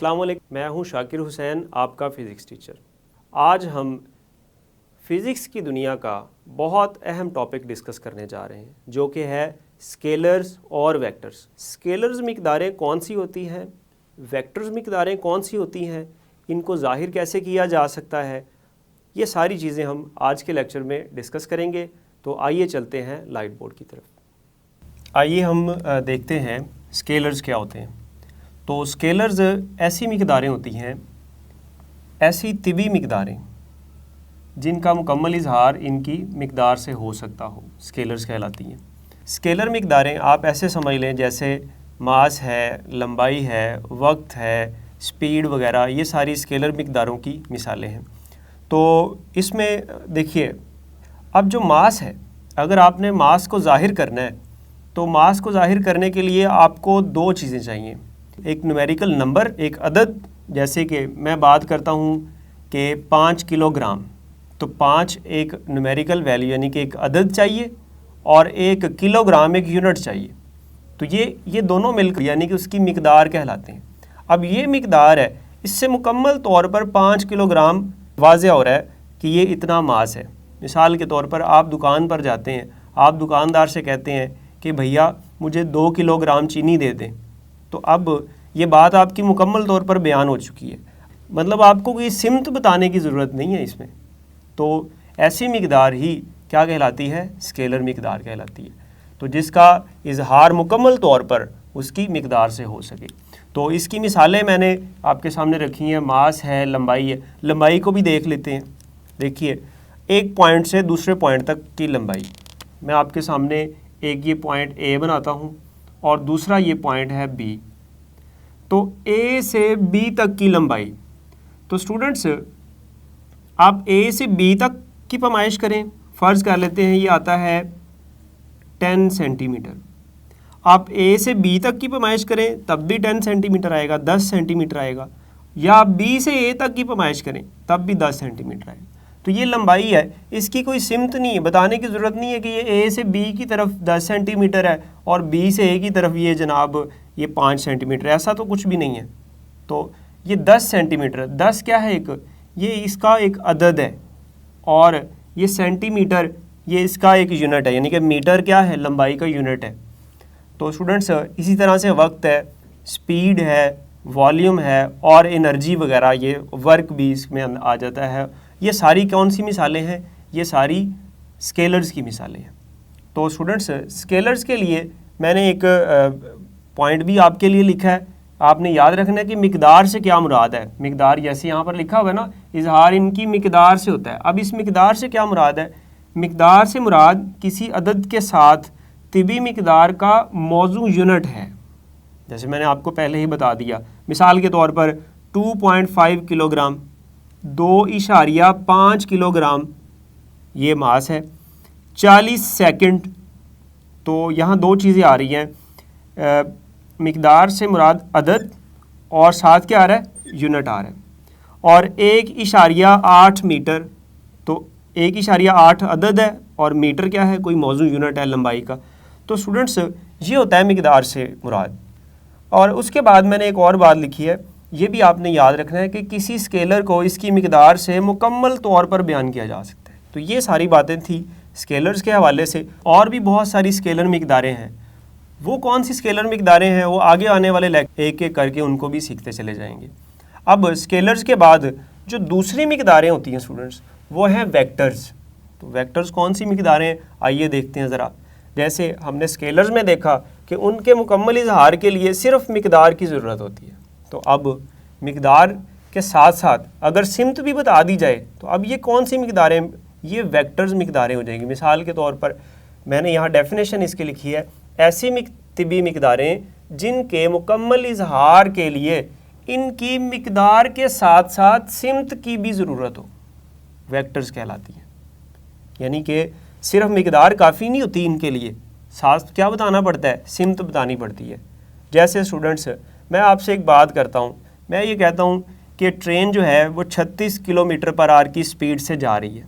अस्सलाम वालेकुम, मैं हूं शाकिर हुसैन, आपका फ़िज़िक्स टीचर। आज हम फ़िज़िक्स की दुनिया का बहुत अहम टॉपिक डिस्कस करने जा रहे हैं, जो कि है स्केलर्स और वेक्टर्स। स्केलर्स मिक़दारें कौन सी होती हैं, वेक्टर्स मिक़दारें कौन सी होती हैं, इनको ज़ाहिर कैसे किया जा सकता है, ये सारी चीज़ें हम आज के लेक्चर में डिस्कस करेंगे। तो आइए चलते हैं लाइट बोर्ड की तरफ। आइए हम देखते हैं स्केलर्स क्या होते हैं। तो स्केलर्स ऐसी मिक़दारें होती हैं, ऐसी तिबी मिक़दारें जिनका मुकम्मल इजहार इनकी मिक़दार से हो सकता हो, स्केलर्स कहलाती हैं। स्केलर मिक़दारें आप ऐसे समझ लें जैसे मास है, लंबाई है, वक्त है, स्पीड वगैरह, ये सारी स्केलर मिक़दारों की मिसालें हैं। तो इसमें देखिए, अब जो मास है, अगर आपने मास को ज़ाहिर करना है तो मास को ज़ाहिर करने के लिए आपको दो चीज़ें चाहिए, एक न्यूमेरिकल नंबर, एक अदद। जैसे कि मैं बात करता हूँ कि 5 किलोग्राम, तो 5 एक न्यूमेरिकल वैल्यू यानी कि एक अदद चाहिए, और एक किलोग्राम एक यूनिट चाहिए। तो ये दोनों मिलकर यानी कि उसकी मिक़दार कहलाते हैं। अब ये मिक़दार है, इससे मुकम्मल तौर पर 5 किलोग्राम वाज़े हो रहा है कि ये इतना मास है। मिसाल के तौर पर आप दुकान पर जाते हैं, आप दुकानदार से कहते हैं कि भैया मुझे 2 किलोग्राम चीनी दे दें, तो अब ये बात आपकी मुकम्मल तौर पर बयान हो चुकी है। मतलब आपको कोई सिमत बताने की ज़रूरत नहीं है इसमें। तो ऐसी मिक़दार ही क्या कहलाती है, स्केलर मिक़दार कहलाती है, तो जिसका इजहार मुकम्मल तौर पर उसकी मिक़दार से हो सके। तो इसकी मिसालें मैंने आपके सामने रखी हैं, मास है, लंबाई है। लंबाई को भी देख लेते हैं। देखिए, एक पॉइंट से दूसरे पॉइंट तक की लंबाई, मैं आपके सामने एक ये पॉइंट ए बनाता हूँ और दूसरा ये पॉइंट है बी। तो ए से बी तक की लंबाई, तो स्टूडेंट्स आप ए से बी तक की पैमाइश करें। फ़र्ज़ कर लेते हैं ये आता है 10 सेंटीमीटर। आप ए से बी तक की पैमाइश करें तब भी 10 सेंटीमीटर आएगा, 10 सेंटीमीटर आएगा। या आप बी से ए तक की पैमाइश करें तब भी 10 सेंटीमीटर आएगा। तो ये लंबाई है, इसकी कोई सिमत नहीं है, बताने की ज़रूरत नहीं है कि ये ए से बी की तरफ 10 सेंटीमीटर है और बी से ए की तरफ ये जनाब ये 5 सेंटीमीटर, ऐसा तो कुछ भी नहीं है। तो ये 10 सेंटीमीटर, 10 क्या है, ये इसका एक अदद है, और ये सेंटीमीटर ये इसका एक यूनिट है, यानी कि मीटर क्या है, लंबाई का यूनिट है। तो स्टूडेंट्स इसी तरह से वक्त है, स्पीड है, वॉल्यूम है और एनर्जी वगैरह, ये वर्क भी इसमें आ जाता है। ये सारी कौन सी मिसालें हैं, ये सारी स्केलर्स की मिसालें हैं। तो स्टूडेंट्स स्केलर्स के लिए मैंने एक पॉइंट भी आपके लिए लिखा है। आपने याद रखना है कि मिक़दार से क्या मुराद है। मिक़दार जैसे यहाँ पर लिखा हुआ है ना, इजहार इनकी मिक़दार से होता है। अब इस मिक़दार से क्या मुराद है, मिक़दार से मुराद किसी अदद के साथ तिबी मिक़दार का मौजू यूनिट है। जैसे मैंने आपको पहले ही बता दिया, मिसाल के तौर पर 2.5 किलोग्राम, 2.5 किलोग्राम ये मास है। 40 सेकंड, तो यहाँ दो चीज़ें आ रही हैं, मिक़दार से मुराद अदद और साथ क्या आ रहा है, यूनिट आ रहा है। और 1.8 मीटर, तो 1.8 अदद है और मीटर क्या है, कोई मौजू यूनिट है लंबाई का। तो स्टूडेंट्स ये होता है मिक़दार से मुराद। और उसके बाद मैंने एक और बात लिखी है, ये भी आपने याद रखना है कि किसी स्केलर को इसकी मिक़दार से मुकम्मल तौर पर बयान किया जा सकता है। तो ये सारी बातें थी स्केलर्स के हवाले से। और भी बहुत सारी स्केलर मिक़दारें हैं। वो कौन सी स्केलर मिक़दारें हैं, वो आगे आने वाले एक एक करके उनको भी सीखते चले जाएंगे। अब स्केलर्स के बाद जो दूसरी मिक़दारें होती हैं स्टूडेंट्स, वो हैं वेक्टर्स। तो वेक्टर्स कौन सी मिक़दारें, आइए देखते हैं ज़रा। जैसे हमने स्केलर्स में देखा कि उनके मुकम्मल इजहार के लिए सिर्फ मिक़दार की ज़रूरत होती है। तो अब मिक़दार के साथ साथ अगर सिमत भी बता दी जाए, तो अब ये कौन सी मिक़दारें, ये वेक्टर्स मिक़दारें हो जाएंगी। मिसाल के तौर पर मैंने यहाँ डेफिनेशन इसकी लिखी है, ऐसी तिबी मिक़दारें जिनके मुकम्मल इजहार के लिए इनकी मिक़दार के साथ साथ सिमत की भी ज़रूरत हो, वेक्टर्स कहलाती हैं। यानी कि सिर्फ मिक़दार काफ़ी नहीं होती इनके लिए, साथ क्या बताना पड़ता है, सिमत बतानी पड़ती है। जैसे स्टूडेंट्स मैं आपसे एक बात करता हूँ, मैं ये कहता हूँ कि ट्रेन जो है वो 36 किलोमीटर पर आवर की स्पीड से जा रही है।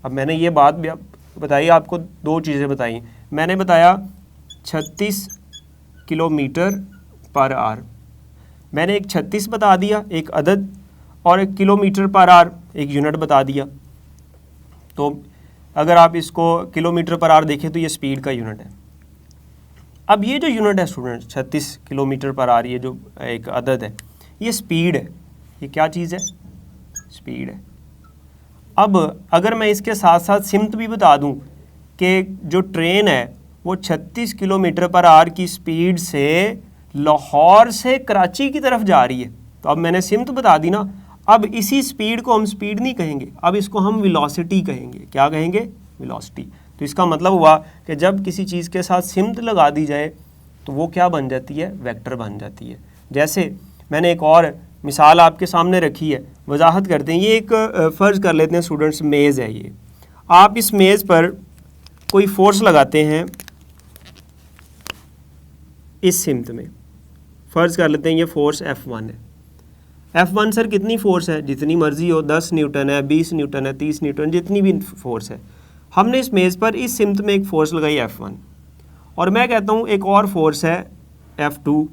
अब मैंने ये बात बताई, आपको दो चीज़ें बताई। मैंने बताया 36 किलोमीटर पर आवर, मैंने एक 36 बता दिया एक अदद, और एक किलोमीटर पर आवर एक यूनिट बता दिया। तो अगर आप इसको किलोमीटर पर आवर देखें तो ये स्पीड का यूनिट है। अब ये जो यूनिट है स्टूडेंट 36 किलोमीटर पर आवर, ये जो एक अदद है, ये स्पीड है। ये क्या चीज़ है? स्पीड है। अब अगर मैं इसके साथ साथ सिमत भी बता दूं कि जो ट्रेन है वो 36 किलोमीटर पर आवर की स्पीड से लाहौर से कराची की तरफ जा रही है, तो अब मैंने सिमत बता दी ना। अब इसी स्पीड को हम स्पीड नहीं कहेंगे, अब इसको हम वेलोसिटी कहेंगे। क्या कहेंगे? वेलोसिटी। तो इसका मतलब हुआ कि जब किसी चीज़ के साथ सिमत लगा दी जाए तो वो क्या बन जाती है? वेक्टर बन जाती है। जैसे मैंने एक और मिसाल आपके सामने रखी है, वजाहत करते हैं। ये एक फ़र्ज़ कर लेते हैं स्टूडेंट्स, मेज़ है ये। आप इस मेज़ पर कोई फोर्स लगाते हैं इस सिमत में, फ़र्ज़ कर लेते हैं ये फोर्स F1 है। F1 सर कितनी फोर्स है? जितनी मर्ज़ी हो, 10 न्यूटन है, 20 न्यूटन है, 30 न्यूटन, जितनी भी फोर्स है। हमने इस मेज़ पर इस सिमत में एक फ़ोर्स लगाई F1, और मैं कहता हूँ एक और फोर्स है F2,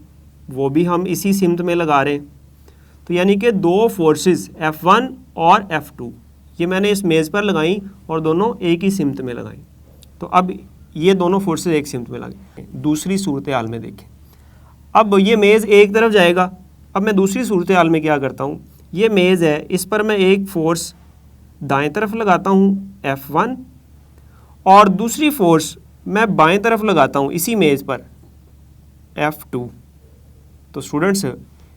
वो भी हम इसी सिमत में लगा रहे हैं। तो यानी कि दो फोर्सेस F1 और F2 ये मैंने इस मेज़ पर लगाई और दोनों एक ही सिमत में लगाई। तो अब ये दोनों फोर्सेस एक सिमत में लगे। दूसरी सूरत हाल में देखें, अब ये मेज़ एक तरफ जाएगा। अब मैं दूसरी सूरत हाल में क्या करता हूँ, ये मेज़ है, इस पर मैं एक फ़ोर्स दाएं तरफ लगाता हूँ F1, और दूसरी फ़ोर्स मैं बाएं तरफ लगाता हूँ इसी मेज़ पर F2। तो स्टूडेंट्स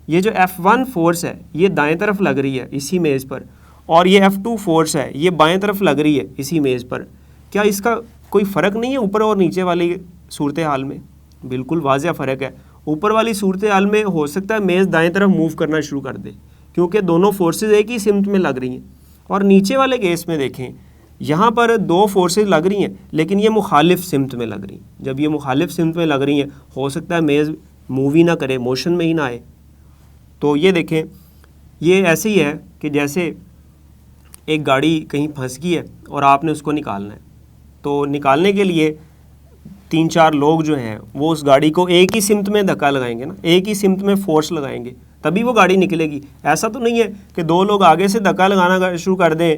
ये जो F1 फोर्स है ये दाएं तरफ लग रही है इसी मेज़ पर, और ये F2 फोर्स है ये बाएं तरफ लग रही है इसी मेज़ पर। क्या इसका कोई फ़र्क नहीं है ऊपर और नीचे वाली सूरत हाल में? बिल्कुल वाज़ेह फ़र्क है। ऊपर वाली सूरत हाल में हो सकता है मेज़ दाएं तरफ मूव करना शुरू कर दे क्योंकि दोनों फोर्सेस एक ही सिमत में लग रही हैं, और नीचे वाले केस में देखें यहाँ पर दो फोर्सेस लग रही हैं लेकिन ये मुखालिफ सिमत में लग रही हैं। जब ये मुखालिफ सिमत में लग रही हैं हो सकता है मेज़ मूव ही ना करे, मोशन में ही ना आए। तो ये देखें, ये ऐसे ही है कि जैसे एक गाड़ी कहीं फंस गई है और आपने उसको निकालना है, तो निकालने के लिए 3-4 लोग जो हैं वो उस गाड़ी को एक ही सिमत में धक्का लगाएंगे ना, एक ही सिमत में फोर्स लगाएंगे, तभी वो गाड़ी निकलेगी। ऐसा तो नहीं है कि 2 लोग आगे से धक्का लगाना शुरू कर दें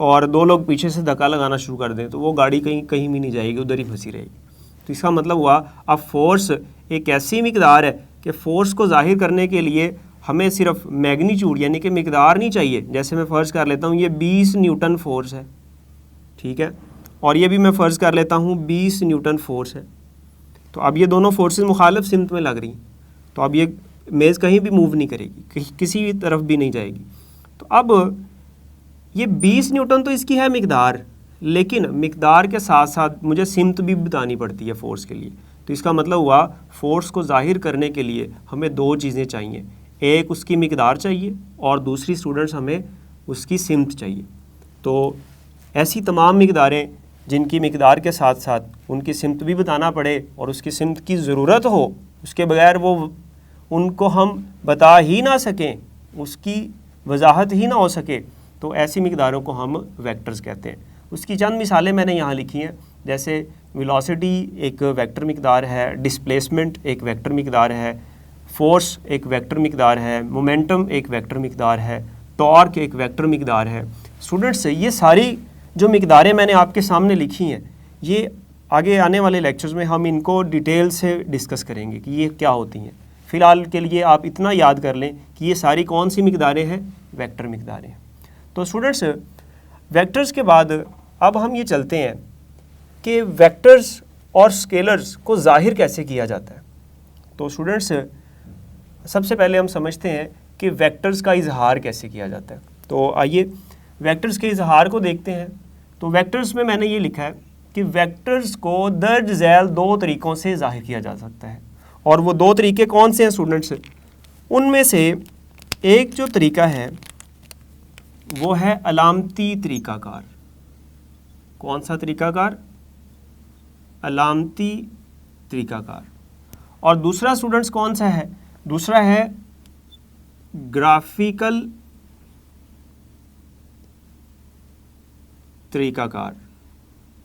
और 2 लोग पीछे से धक्का लगाना शुरू कर दें, तो वो गाड़ी कहीं भी नहीं जाएगी, उधर ही फंसी रहेगी। तो इसका मतलब हुआ अब फोर्स एक ऐसी मिकदार है कि फ़ोर्स को ज़ाहिर करने के लिए हमें सिर्फ मैग्नीट्यूड यानी कि मिकदार नहीं चाहिए। जैसे मैं फ़र्ज़ कर लेता हूँ ये 20 न्यूटन फोर्स है, ठीक है, और ये भी मैं फ़र्ज़ कर लेता हूँ 20 न्यूटन फोर्स है। तो अब ये दोनों फोर्सेस मुखालिफ सिमत में लग रही हैं, तो अब ये मेज़ कहीं भी मूव नहीं करेगी, किसी भी तरफ भी नहीं जाएगी। तो अब ये 20 न्यूटन तो इसकी है मिकदार, लेकिन मिकदार के साथ साथ मुझे सिमत भी बतानी पड़ती है फ़ोर्स के लिए। तो इसका मतलब हुआ फ़ोर्स को ज़ाहिर करने के लिए हमें 2 चीज़ें चाहिए, एक उसकी मिकदार चाहिए और दूसरी स्टूडेंट्स हमें उसकी सिमत चाहिए। तो ऐसी तमाम मिकदारें जिनकी मिकदार के साथ साथ उनकी सिमत भी बताना पड़े और उसकी सिमत की ज़रूरत हो, उसके बगैर वो उनको हम बता ही ना सकें, उसकी वजाहत ही ना हो सके, तो ऐसी मिकदारों को हम वेक्टर्स कहते हैं। उसकी चंद मिसालें मैंने यहाँ लिखी हैं, जैसे वेलोसिटी एक वेक्टर मिकदार है, डिस्प्लेसमेंट एक वेक्टर मिकदार है, फोर्स एक वेक्टर मिकदार है, मोमेंटम एक वेक्टर मिकदार है, टॉर्क एक वेक्टर मिकदार है। स्टूडेंट्स ये सारी जो मिकदारें मैंने आपके सामने लिखी हैं, ये आगे आने वाले लेक्चर्स में हम इनको डिटेल से डिस्कस करेंगे कि ये क्या होती हैं। फ़िलहाल के लिए आप इतना याद कर लें कि ये सारी कौन सी मिकदारें हैं? वेक्टर मिकदारें। तो स्टूडेंट्स वेक्टर्स के बाद अब हम ये चलते हैं कि वेक्टर्स और स्केलर्स को ज़ाहिर कैसे किया जाता है। तो स्टूडेंट्स सबसे पहले हम समझते हैं कि वेक्टर्स का इजहार कैसे किया जाता है। तो आइए वेक्टर्स के इजहार को देखते हैं। तो वेक्टर्स में मैंने ये लिखा है कि वेक्टर्स को दर्ज झैल 2 तरीक़ों से ज़ाहिर किया जा सकता है, और वो 2 तरीके कौन से हैं स्टूडेंट्स? उनमें से एक जो तरीका है वो है अलामती तरीक़ाकार। कौन सा तरीक़ाकार? अलामती तरीक़ाकार। और दूसरा स्टूडेंट्स कौन सा है? दूसरा है ग्राफिकल तरीक़ाकार।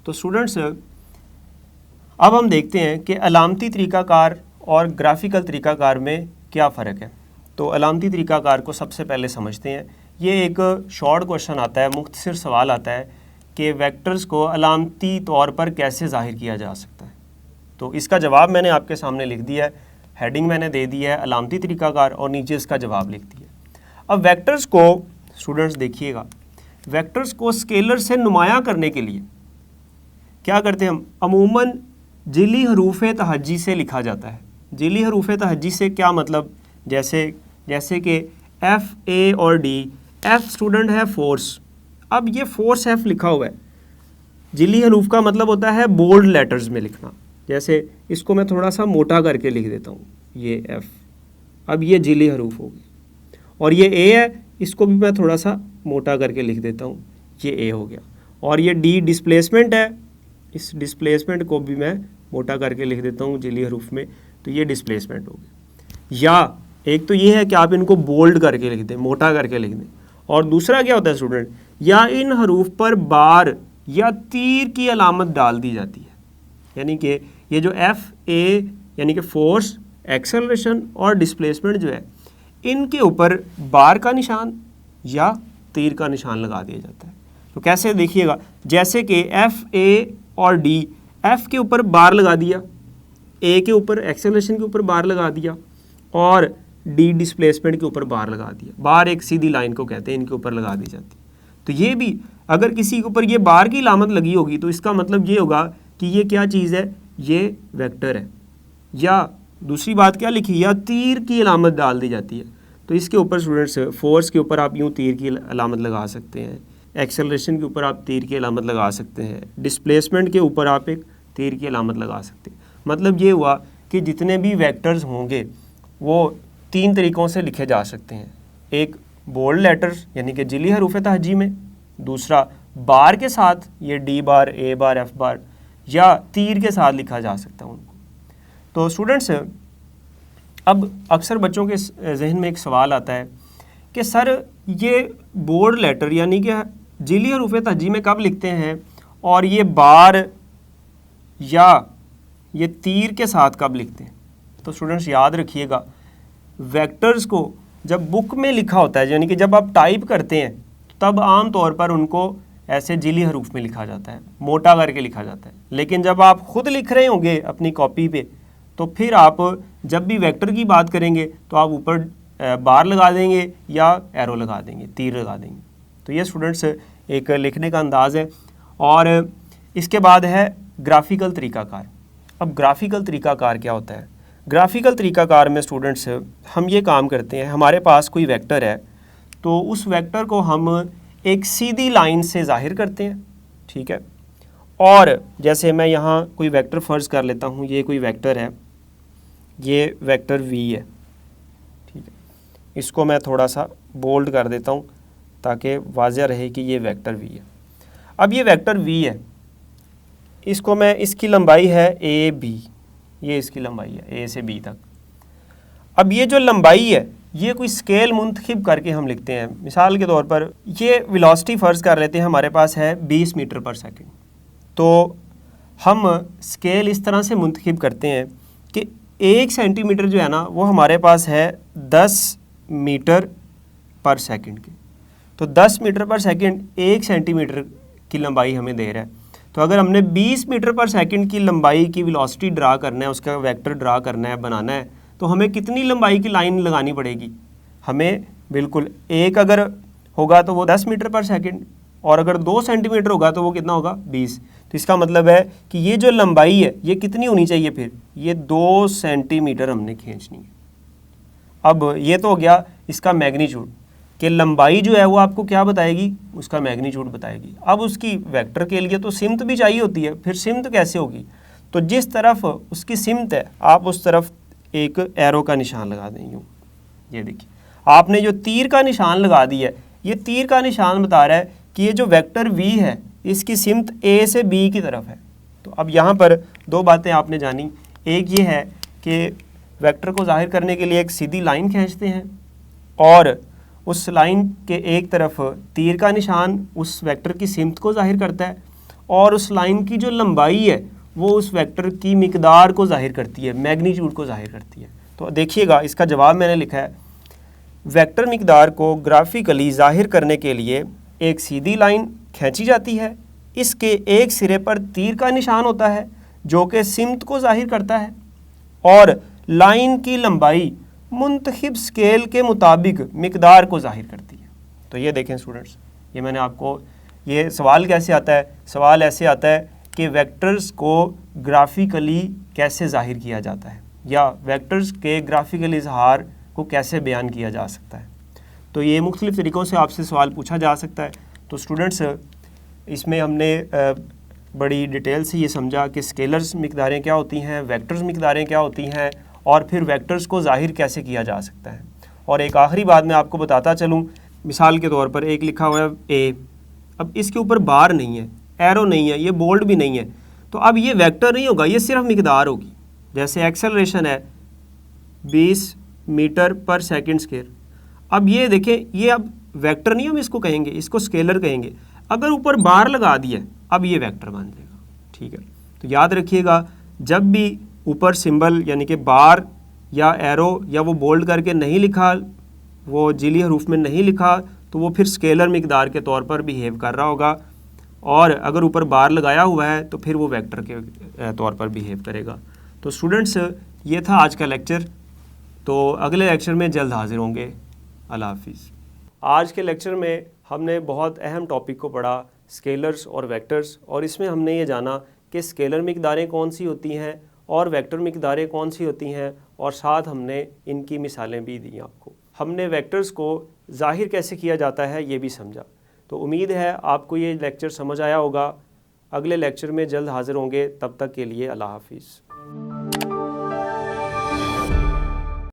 तो स्टूडेंट्स अब हम देखते हैं कि अलामती तरीक़ाकार और ग्राफिकल तरीक़ाकार में क्या फ़र्क है। तो अलामती तरीक़ाकार को सबसे पहले समझते हैं। ये एक शॉर्ट क्वेश्चन आता है, मुख्तसर सवाल आता है कि वेक्टर्स को अलामती तौर पर कैसे ज़ाहिर किया जा सकता है। तो इसका जवाब मैंने आपके सामने लिख दिया है, हेडिंग मैंने दे दिया है अलामती तरीक़ाकार और नीचे इसका जवाब लिख दिया। अब वेक्टर्स को स्टूडेंट्स देखिएगा, वेक्टर्स को स्केलर से नुमायां करने के लिए क्या करते हैं हम, अमूमन जिली हरूफ तहज्जी से लिखा जाता है। जिली हरूफ तहज्जी से क्या मतलब, जैसे कि एफ ए और डी, एफ स्टूडेंट है फोर्स, अब ये फोर्स एफ लिखा हुआ है, जिली हरूफ का मतलब होता है बोल्ड लेटर्स में लिखना। जैसे इसको मैं थोड़ा सा मोटा करके लिख देता हूँ, ये एफ, अब ये जिली हरूफ होगी, और ये ए है, इसको भी मैं थोड़ा सा मोटा करके लिख देता हूँ, ये ए हो गया। और ये डी डिस्प्लेसमेंट है, इस डिस्प्लेसमेंट को भी मैं मोटा करके लिख देता हूँ जिली हरूफ में, तो ये डिस्प्लेसमेंट हो गया। या एक तो ये है कि आप इनको बोल्ड करके लिख दें, मोटा करके लिख दें, और दूसरा क्या होता है स्टूडेंट, या इन हरूफ पर बार या तीर की अलामत डाल दी जाती है। यानी कि ये जो एफ ए यानी कि फोर्स, एक्सेलरेशन और डिस्प्लेसमेंट जो है, इनके ऊपर बार का निशान या तीर का निशान लगा दिया जाता है। तो कैसे देखिएगा, जैसे कि एफ ए और डी, एफ के ऊपर बार लगा दिया, ए के ऊपर एक्सेलरेशन के ऊपर बार लगा दिया, और डी डिस्प्लेसमेंट के ऊपर बार लगा दिया। बार एक सीधी लाइन को कहते हैं, इनके ऊपर लगा दी जाती है। तो ये भी अगर किसी के ऊपर ये बार की अलामत लगी होगी तो इसका मतलब ये होगा कि ये क्या चीज़ है, ये वेक्टर है। या दूसरी बात क्या लिखी, या तीर की अलामत डाल दी जाती है। तो इसके ऊपर स्टूडेंट्स फोर्स के ऊपर आप यूँ तीर की अलामत लगा सकते हैं, एक्सेलरेशन के ऊपर आप तीर की अलामत लगा सकते हैं, डिस्प्लेसमेंट के ऊपर आप एक तीर की अलामत लगा सकते हैं। मतलब ये हुआ कि जितने भी वेक्टर्स होंगे वो तीन तरीक़ों से लिखे जा सकते हैं। एक बोल्ड लेटर्स यानी कि जिली हरूफ तहज्जी में, दूसरा बार के साथ, ये डी बार, ए बार, एफ बार, या तीर के साथ लिखा जा सकता है उनको। तो स्टूडेंट्स अब अक्सर बच्चों के जहन में एक सवाल आता है कि सर ये बोल्ड लेटर यानी कि जिली हरूफ तहज्जी में कब लिखते हैं, और ये बार या ये तीर के साथ कब लिखते हैं। तो स्टूडेंट्स याद रखिएगा, वेक्टर्स को जब बुक में लिखा होता है, यानी कि जब आप टाइप करते हैं, तब आम तौर पर उनको ऐसे जिली हरूफ में लिखा जाता है, मोटा करके लिखा जाता है। लेकिन जब आप खुद लिख रहे होंगे अपनी कॉपी पे, तो फिर आप जब भी वेक्टर की बात करेंगे तो आप ऊपर बार लगा देंगे या एरो लगा देंगे, तीर लगा देंगे। तो ये स्टूडेंट्स एक लिखने का अंदाज़ है। और इसके बाद है ग्राफिकल तरीक़ाकार। अब ग्राफिकल तरीक़ाकार क्या होता है, ग्राफिकल तरीक़ाकार में स्टूडेंट्स हम ये काम करते हैं, हमारे पास कोई वेक्टर है तो उस वेक्टर को हम एक सीधी लाइन से ज़ाहिर करते हैं, ठीक है। और जैसे मैं यहाँ कोई वेक्टर फ़र्ज़ कर लेता हूँ, ये कोई वेक्टर है, ये वेक्टर v है, ठीक है। इसको मैं थोड़ा सा बोल्ड कर देता हूँ ताकि वाज़ह रहे कि ये वेक्टर v है। अब ये वेक्टर v है, इसको मैं, इसकी लंबाई है a b, ये इसकी लंबाई है a से b तक। अब ये जो लंबाई है ये कोई स्केल मुंतखब करके हम लिखते हैं। मिसाल के तौर पर ये वेलोसिटी फ़र्ज़ कर लेते हैं, हमारे पास है 20 मीटर पर सेकंड। तो हम स्केल इस तरह से मुंतखब करते हैं कि 1 सेंटीमीटर जो है ना वो हमारे पास है 10 मीटर पर सेकंड के। तो 10 मीटर पर सेकंड 1 सेंटीमीटर की लंबाई हमें दे रहा है। तो अगर हमने 20 मीटर पर सेकंड की लंबाई की वेलोसिटी ड्रा करना है, उसका वेक्टर ड्रा करना है, बनाना है, तो हमें कितनी लंबाई की लाइन लगानी पड़ेगी, हमें बिल्कुल एक अगर होगा तो वो 10 मीटर पर सेकंड, और अगर 2 सेंटीमीटर होगा तो वो कितना होगा 20। तो इसका मतलब है कि ये जो लंबाई है ये कितनी होनी चाहिए, फिर ये 2 सेंटीमीटर हमने खींचनी है। अब ये तो हो गया इसका मैग्नीट्यूड, कि लंबाई जो है वो आपको क्या बताएगी, उसका मैग्नीट्यूड बताएगी। अब उसकी वेक्टर के लिए तो सिमत भी चाहिए होती है, फिर सिमत कैसे होगी, तो जिस तरफ उसकी सिमत है आप उस तरफ एक एरो का निशान लगा दें यूँ। ये देखिए आपने जो तीर का निशान लगा दिया है, ये तीर का निशान बता रहा है कि ये जो वेक्टर v है इसकी सिमत a से b की तरफ है। तो अब यहाँ पर दो बातें आपने जानी, एक ये है कि वेक्टर को ज़ाहिर करने के लिए एक सीधी लाइन खींचते हैं, और उस लाइन के एक तरफ तीर का निशान उस वेक्टर की सिमत को ज़ाहिर करता है, और उस लाइन की जो लंबाई है वो उस वेक्टर की मिकदार को ज़ाहिर करती है, मैग्नीट्यूड को ज़ाहिर करती है। तो देखिएगा इसका जवाब मैंने लिखा है, वेक्टर मिकदार को ग्राफिकली ज़ाहिर करने के लिए एक सीधी लाइन खींची जाती है। इसके एक सिरे पर तीर का निशान होता है जो कि सिमत को ज़ाहिर करता है और लाइन की लंबाई मुंतखब स्केल के मुताबिक मिकदार को ज़ाहिर करती है। तो ये देखें स्टूडेंट्स, ये मैंने आपको, ये सवाल कैसे आता है? सवाल ऐसे आता है कि वेक्टर्स को ग्राफिकली कैसे ज़ाहिर किया जाता है या वेक्टर्स के ग्राफिकल इजहार को कैसे बयान किया जा सकता है। तो ये मुख्तलिफ़ तरीक़ों से आपसे सवाल पूछा जा सकता है। तो स्टूडेंट्स, इसमें हमने बड़ी डिटेल से ये समझा कि स्केलर्स मिकदारें क्या होती हैं, वेक्टर्स मिकदारें क्या होती हैं और फिर वेक्टर्स को ज़ाहिर कैसे किया जा सकता है। और एक आखिरी बात मैं आपको बताता चलूँ, मिसाल के तौर पर एक लिखा हुआ है ए, अब इसके ऊपर बार नहीं है, एरो नहीं है, ये बोल्ड भी नहीं है, तो अब ये वेक्टर नहीं होगा, ये सिर्फ मिकदार होगी। जैसे एक्सेलरेशन है 20 मीटर पर सेकंड स्क्वायर, अब ये देखें, ये अब वेक्टर नहीं हम इसको कहेंगे, इसको स्केलर कहेंगे। अगर ऊपर बार लगा दिया अब ये वेक्टर बन जाएगा। ठीक है, तो याद रखिएगा, जब भी ऊपर सिंबल यानी कि बार या एरो या वो बोल्ड करके नहीं लिखा, वो जिली हरूफ में नहीं लिखा, तो वो फिर स्केलर मिकदार के तौर पर बिहेव कर रहा होगा, और अगर ऊपर बार लगाया हुआ है तो फिर वो वेक्टर के तौर पर बिहेव करेगा। तो स्टूडेंट्स, ये था आज का लेक्चर। तो अगले लेक्चर में जल्द हाजिर होंगे। अल्लाह हाफिज़। आज के लेक्चर में हमने बहुत अहम टॉपिक को पढ़ा, स्केलर्स और वेक्टर्स, और इसमें हमने ये जाना कि स्केलर मिकदारें कौन सी होती हैं और वेक्टर मिकदारें कौन सी होती हैं, और साथ हमने इनकी मिसालें भी दी आपको। हमने वेक्टर्स को ज़ाहिर कैसे किया जाता है ये भी समझा। तो उम्मीद है आपको ये लेक्चर समझ आया होगा। अगले लेक्चर में जल्द हाजिर होंगे, तब तक के लिए अल्लाह हाफिज़।